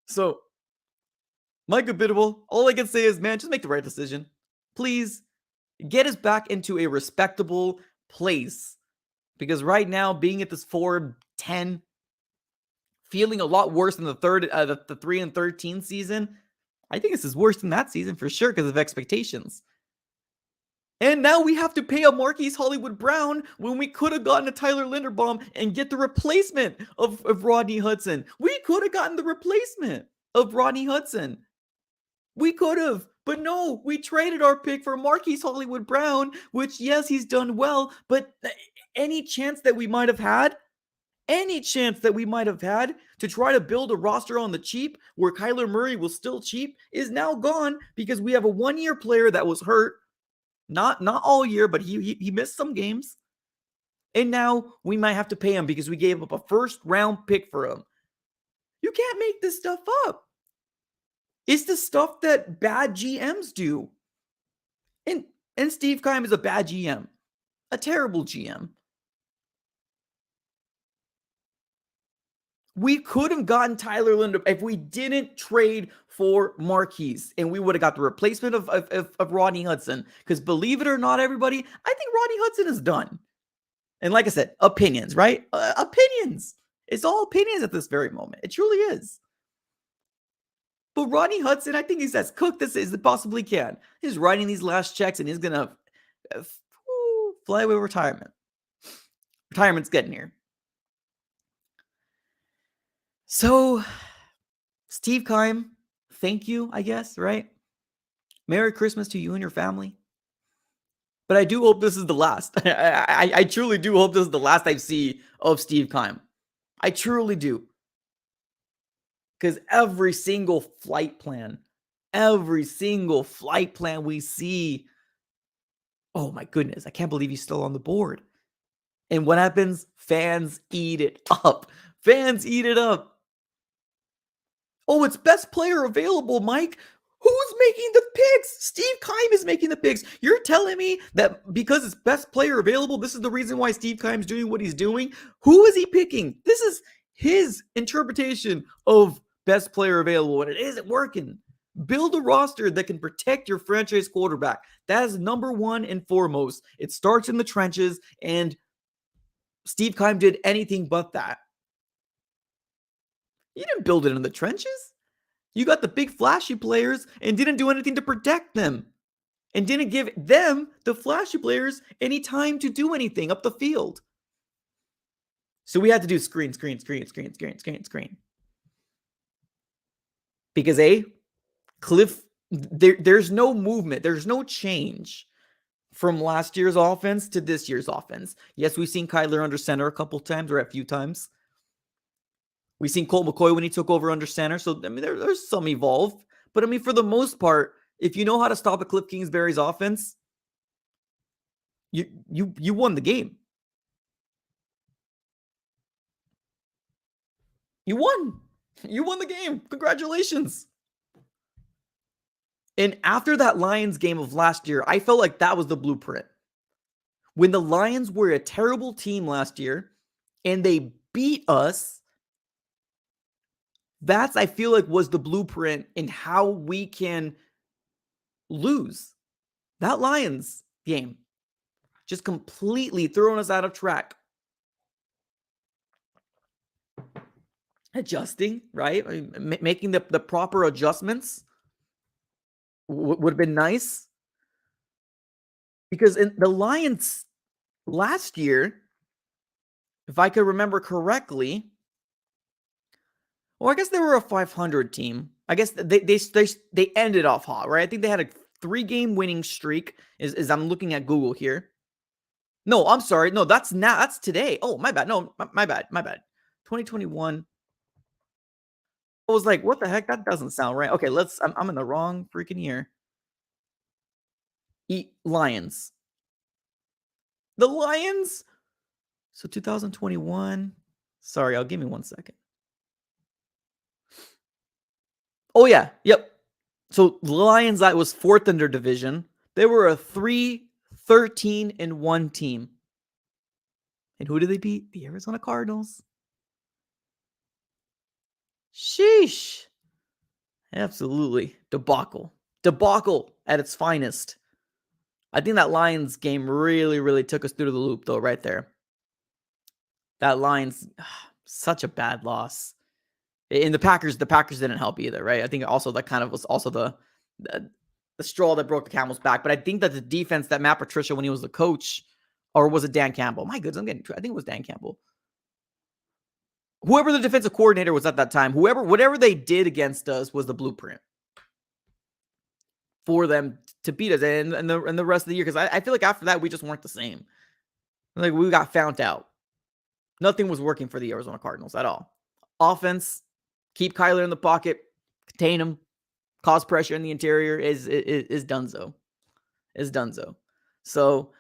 So, Michael Bidwell, all I can say is, man, just make the right decision. Please get us back into a respectable place. Because right now, being at this 4-10, feeling a lot worse than the 3-13 season, I think this is worse than that season for sure because of expectations. And now we have to pay a Marquise Hollywood Brown when we could have gotten a Tyler Linderbaum and get the replacement of Rodney Hudson. We could have gotten the replacement of Rodney Hudson. We could have. But no, we traded our pick for Marquise Hollywood Brown, which, yes, he's done well, but any chance that we might have had to try to build a roster on the cheap where Kyler Murray was still cheap is now gone because we have a one-year player that was hurt. Not all year, but he missed some games. And now we might have to pay him because we gave up a first-round pick for him. You can't make this stuff up. It's the stuff that bad GMs do. And Steve Keim is a bad GM. A terrible GM. We could have gotten Tyler Linderbaum if we didn't trade for Marquise, and we would have got the replacement of Rodney Hudson. Because believe it or not, everybody, I think Rodney Hudson is done. And like I said, opinions, right? Opinions. It's all opinions at this very moment. It truly is. But Rodney Hudson, I think he's as cooked as he possibly can. He's writing these last checks, and he's going to fly away retirement. Retirement's getting here. So, Steve Keim, thank you, I guess, right? Merry Christmas to you and your family. But I do hope this is the last. I truly do hope this is the last I see of Steve Keim. I truly do. Because every single flight plan we see, oh my goodness, I can't believe he's still on the board. And what happens? Fans eat it up. Fans eat it up. Oh, it's best player available, Mike. Who's making the picks? Steve Keim is making the picks. You're telling me that because it's best player available, this is the reason why Steve Keim's doing what he's doing? Who is he picking? This is his interpretation of best player available, and it isn't working. Build a roster that can protect your franchise quarterback. That is number one and foremost. It starts in the trenches, and Steve Keim did anything but that. You didn't build it in the trenches. You got the big flashy players and didn't do anything to protect them. And didn't give them, the flashy players, any time to do anything up the field. So we had to do screen. Because Cliff, there's no movement. There's no change from last year's offense to this year's offense. Yes, we've seen Kyler under center a couple times or a few times. We've seen Colt McCoy when he took over under center. So, I mean, there's some evolved. But, I mean, for the most part, if you know how to stop a Cliff Kingsbury's offense, you won the game. You won. You won the game. Congratulations. And after that Lions game of last year, I felt like that was the blueprint. When the Lions were a terrible team last year and they beat us, that's, I feel like, was the blueprint in how we can lose. That Lions game just completely throwing us out of track. Adjusting, right? I mean, making the proper adjustments would have been nice. Because in the Lions last year, if I could remember correctly, well, I guess they were a 500 team. I guess they ended off hot, right? I think they had a 3-game winning streak. As I'm looking at Google here. No, I'm sorry. No, that's today. Oh, my bad. No, my bad. 2021. I was like, what the heck? That doesn't sound right. Okay, I'm in the wrong freaking year. Lions. The Lions. So 2021. Sorry, give me 1 second. Oh, yeah. Yep. So the Lions, that was 4th in their division. They were a 3-13-1 team. And who did they beat? The Arizona Cardinals. Sheesh. Absolutely. Debacle at its finest. I think that Lions game really, really took us through the loop, though, right there. That Lions, such a bad loss. And the Packers didn't help either, right? I think also that kind of was also the the straw that broke the camel's back. But I think that the defense that Matt Patricia, when he was the coach, or was it Dan Campbell? My goodness, I think it was Dan Campbell. Whoever the defensive coordinator was at that time, whatever they did against us was the blueprint for them to beat us and the rest of the year. Because I feel like after that, we just weren't the same. Like, we got found out. Nothing was working for the Arizona Cardinals at all. Offense, keep Kyler in the pocket, contain him, cause pressure in the interior is donezo. Is donezo. So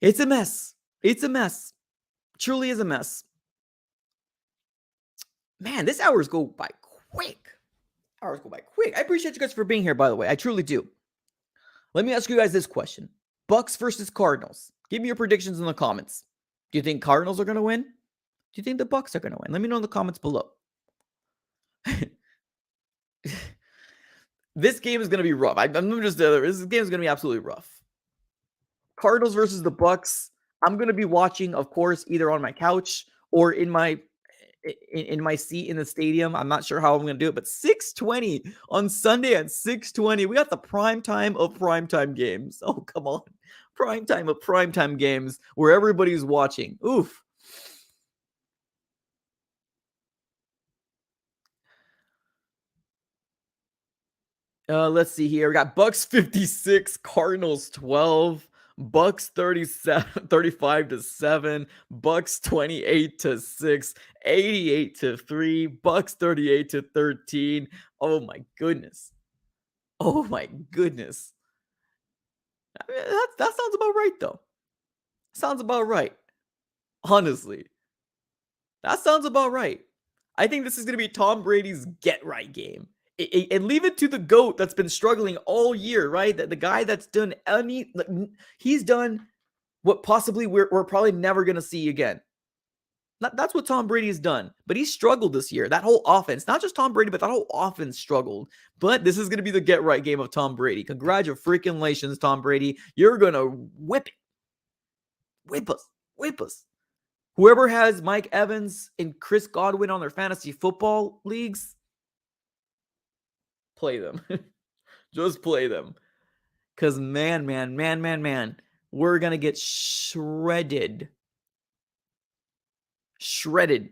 it's a mess. It's a mess. Truly is a mess. Man, this hours go by quick. Hours go by quick. I appreciate you guys for being here, by the way. I truly do. Let me ask you guys this question. Bucks versus Cardinals. Give me your predictions in the comments. Do you think Cardinals are going to win? Do you think the Bucks are going to win? Let me know in the comments below. This game is going to be rough. This game is going to be absolutely rough. Cardinals versus the Bucks. I'm going to be watching, of course, either on my couch or in my seat in the stadium. I'm not sure how I'm going to do it, but 6:20 on Sunday at 6:20. We got the prime time of primetime games. Oh, come on. Prime time of primetime games where everybody's watching. Oof. Let's see here. We got Bucks 56, Cardinals 12, Bucks 35-7, Bucks 28-6, 88-3, Bucks 38-13. Oh my goodness. Oh my goodness. I mean, that sounds about right, though. Sounds about right. Honestly. That sounds about right. I think this is going to be Tom Brady's get-right game. And leave it to the GOAT that's been struggling all year, right? The guy that's done he's done what possibly we're probably never going to see again. That's what Tom Brady has done. But he struggled this year. That whole offense, not just Tom Brady, but that whole offense struggled. But this is going to be the get-right game of Tom Brady. Congratulations, Tom Brady. You're going to whip it. Whip us. Whip us. Whoever has Mike Evans and Chris Godwin on their fantasy football leagues, play them. Just play them. Because man, we're going to get shredded. Shredded.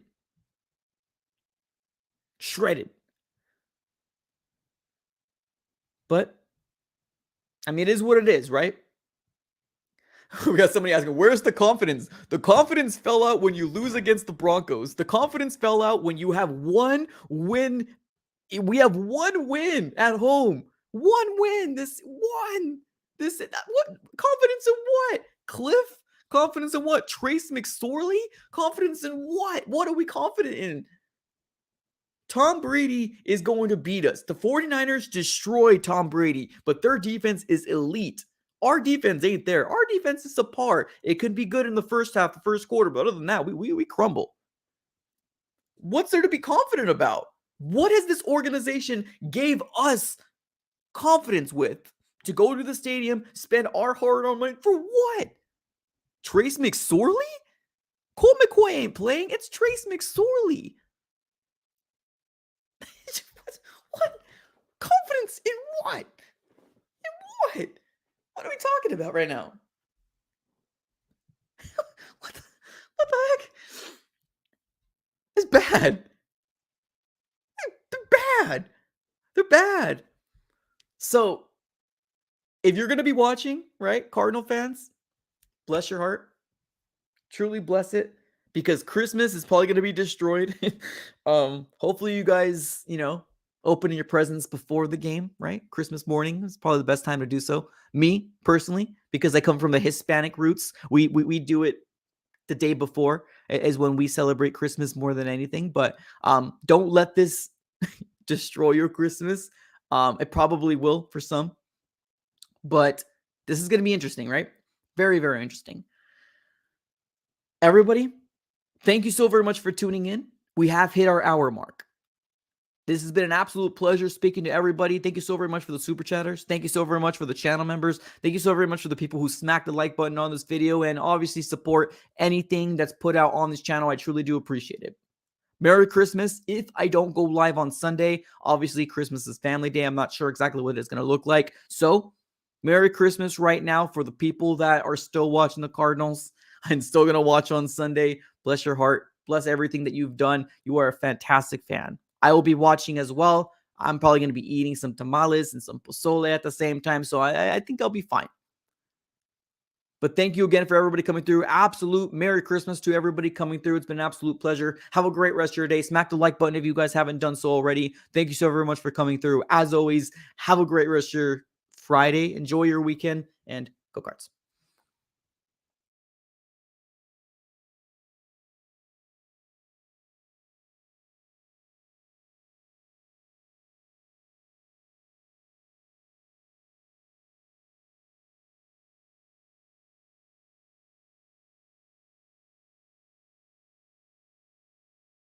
But, I mean, it is what it is, right? We got somebody asking, where's the confidence? The confidence fell out when you lose against the Broncos. The confidence fell out when you have one win. We have one win at home. One win. What? Confidence in what? Cliff? Confidence in what? Trace McSorley? Confidence in what? What are we confident in? Tom Brady is going to beat us. The 49ers destroy Tom Brady, but their defense is elite. Our defense ain't there. Our defense is subpar. It could be good in the first half, the first quarter, but other than that, we crumble. What's there to be confident about? What has this organization gave us confidence with? To go to the stadium, spend our hard-earned money for what? Trace McSorley? Colt McCoy ain't playing. It's Trace McSorley. What? Confidence in what? In what? What are we talking about right now? What the heck? It's bad. They're bad. So, if you're going to be watching, right, Cardinal fans, bless your heart. Truly bless it. Because Christmas is probably going to be destroyed. Hopefully you guys, opening your presents before the game, right? Christmas morning is probably the best time to do so. Me, personally, because I come from the Hispanic roots, we do it the day before is when we celebrate Christmas more than anything. But don't let this destroy your Christmas. It probably will for some. But this is going to be interesting, right? Very, very interesting. Everybody, thank you so very much for tuning in. We have hit our hour mark. This has been an absolute pleasure speaking to everybody. Thank you so very much for the super chatters. Thank you so very much for the channel members. Thank you so very much for the people who smack the like button on this video and obviously support anything that's put out on this channel. I truly do appreciate it. Merry Christmas. If I don't go live on Sunday, obviously Christmas is family day. I'm not sure exactly what it's going to look like. So Merry Christmas right now for the people that are still watching the Cardinals and still going to watch on Sunday. Bless your heart. Bless everything that you've done. You are a fantastic fan. I will be watching as well. I'm probably going to be eating some tamales and some pozole at the same time. So I think I'll be fine. But thank you again for everybody coming through. Absolute Merry Christmas to everybody coming through. It's been an absolute pleasure. Have a great rest of your day. Smack the like button if you guys haven't done so already. Thank you so very much for coming through. As always, have a great rest of your Friday. Enjoy your weekend and go Cards.